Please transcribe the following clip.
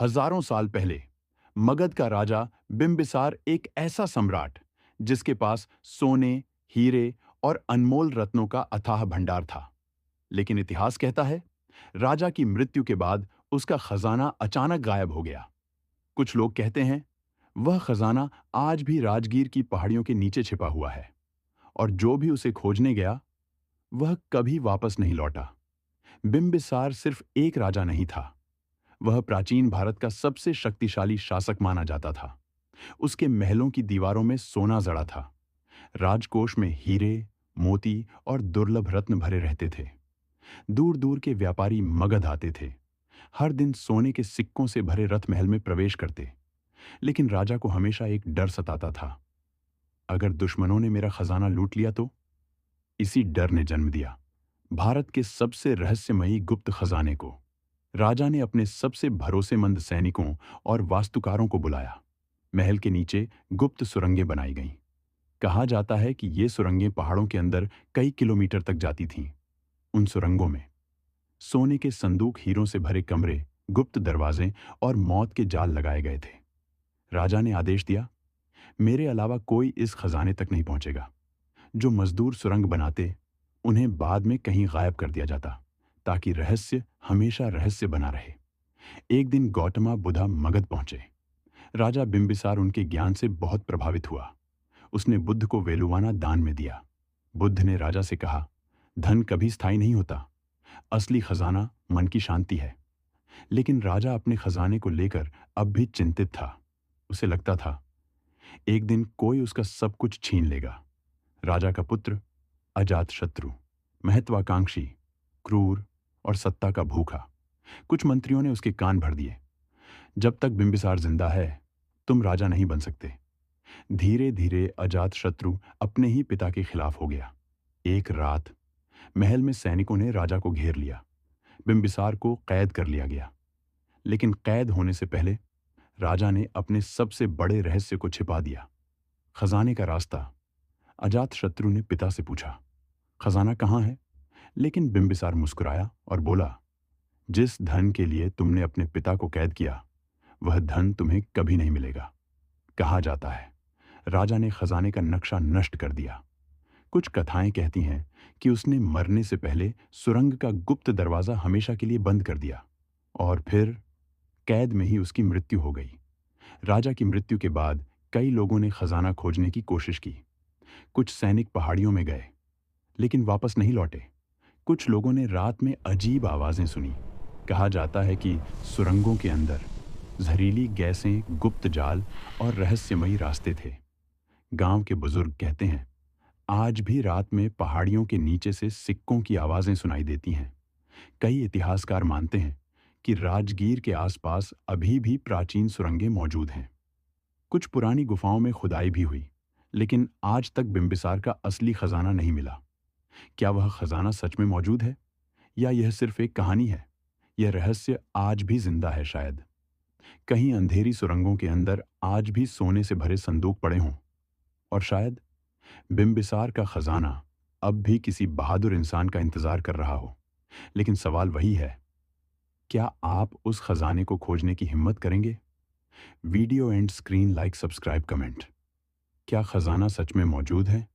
हजारों साल पहले मगध का राजा बिंबिसार एक ऐसा सम्राट जिसके पास सोने, हीरे और अनमोल रत्नों का अथाह भंडार था। लेकिन इतिहास कहता है, राजा की मृत्यु के बाद उसका खजाना अचानक गायब हो गया। कुछ लोग कहते हैं, वह खजाना आज भी राजगीर की पहाड़ियों के नीचे छिपा हुआ है और जो भी उसे खोजने गया, वह कभी वापस नहीं लौटा। बिंबिसार सिर्फ एक राजा नहीं था, वह प्राचीन भारत का सबसे शक्तिशाली शासक माना जाता था। उसके महलों की दीवारों में सोना जड़ा था, राजकोष में हीरे, मोती और दुर्लभ रत्न भरे रहते थे। दूर दूर के व्यापारी मगध आते थे, हर दिन सोने के सिक्कों से भरे रथ महल में प्रवेश करते। लेकिन राजा को हमेशा एक डर सताता था, अगर दुश्मनों ने मेरा खजाना लूट लिया तो। इसी डर ने जन्म दिया भारत के सबसे रहस्यमयी गुप्त खजाने को। राजा ने अपने सबसे भरोसेमंद सैनिकों और वास्तुकारों को बुलाया। महल के नीचे गुप्त सुरंगें बनाई गईं। कहा जाता है कि ये सुरंगें पहाड़ों के अंदर कई किलोमीटर तक जाती थीं। उन सुरंगों में सोने के संदूक, हीरों से भरे कमरे, गुप्त दरवाजे और मौत के जाल लगाए गए थे। राजा ने आदेश दिया, मेरे अलावा कोई इस खजाने तक नहीं पहुंचेगा। जो मजदूर सुरंग बनाते, उन्हें बाद में कहीं गायब कर दिया जाता, ताकि रहस्य हमेशा रहस्य बना रहे। एक दिन गौतमा बुद्धा मगध पहुंचे। राजा बिंबिसार उनके ज्ञान से बहुत प्रभावित हुआ। उसने बुद्ध को वेलुवाना दान में दिया। बुद्ध ने राजा से कहा, धन कभी स्थायी नहीं होता, असली खजाना मन की शांति है। लेकिन राजा अपने खजाने को लेकर अब भी चिंतित था। उसे लगता था, एक दिन कोई उसका सब कुछ छीन लेगा। राजा का पुत्र अजातशत्रु, महत्वाकांक्षी, क्रूर और सत्ता का भूखा। कुछ मंत्रियों ने उसके कान भर दिए, जब तक बिंबिसार जिंदा है तुम राजा नहीं बन सकते। धीरे धीरे अजातशत्रु अपने ही पिता के खिलाफ हो गया। एक रात महल में सैनिकों ने राजा को घेर लिया। बिंबिसार को कैद कर लिया गया। लेकिन कैद होने से पहले राजा ने अपने सबसे बड़े रहस्य को छिपा दिया, खजाने का रास्ता। अजातशत्रु ने पिता से पूछा, खजाना कहाँ है? लेकिन बिंबिसार मुस्कुराया और बोला, जिस धन के लिए तुमने अपने पिता को कैद किया, वह धन तुम्हें कभी नहीं मिलेगा। कहा जाता है, राजा ने खजाने का नक्शा नष्ट कर दिया। कुछ कथाएं कहती हैं कि उसने मरने से पहले सुरंग का गुप्त दरवाजा हमेशा के लिए बंद कर दिया और फिर कैद में ही उसकी मृत्यु हो गई। राजा की मृत्यु के बाद कई लोगों ने खजाना खोजने की कोशिश की। कुछ सैनिक पहाड़ियों में गए, लेकिन वापस नहीं लौटे। कुछ लोगों ने रात में अजीब आवाजें सुनी। कहा जाता है कि सुरंगों के अंदर जहरीली गैसें, गुप्त जाल और रहस्यमयी रास्ते थे। गांव के बुजुर्ग कहते हैं, आज भी रात में पहाड़ियों के नीचे से सिक्कों की आवाजें सुनाई देती हैं। कई इतिहासकार मानते हैं कि राजगीर के आसपास अभी भी प्राचीन सुरंगें मौजूद हैं। कुछ पुरानी गुफाओं में खुदाई भी हुई, लेकिन आज तक बिंबिसार का असली खजाना नहीं मिला। क्या वह खजाना सच में मौजूद है या यह सिर्फ एक कहानी है? यह रहस्य आज भी जिंदा है शायद। कहीं अंधेरी सुरंगों के अंदर आज भी सोने से भरे संदूक पड़े हों, और शायद बिंबिसार का खजाना अब भी किसी बहादुर इंसान का इंतजार कर रहा हो। लेकिन सवाल वही है, क्या आप उस खजाने को खोजने की हिम्मत करेंगे? Video and screen, like, subscribe, comment. क्या खजाना सच में मौजूद है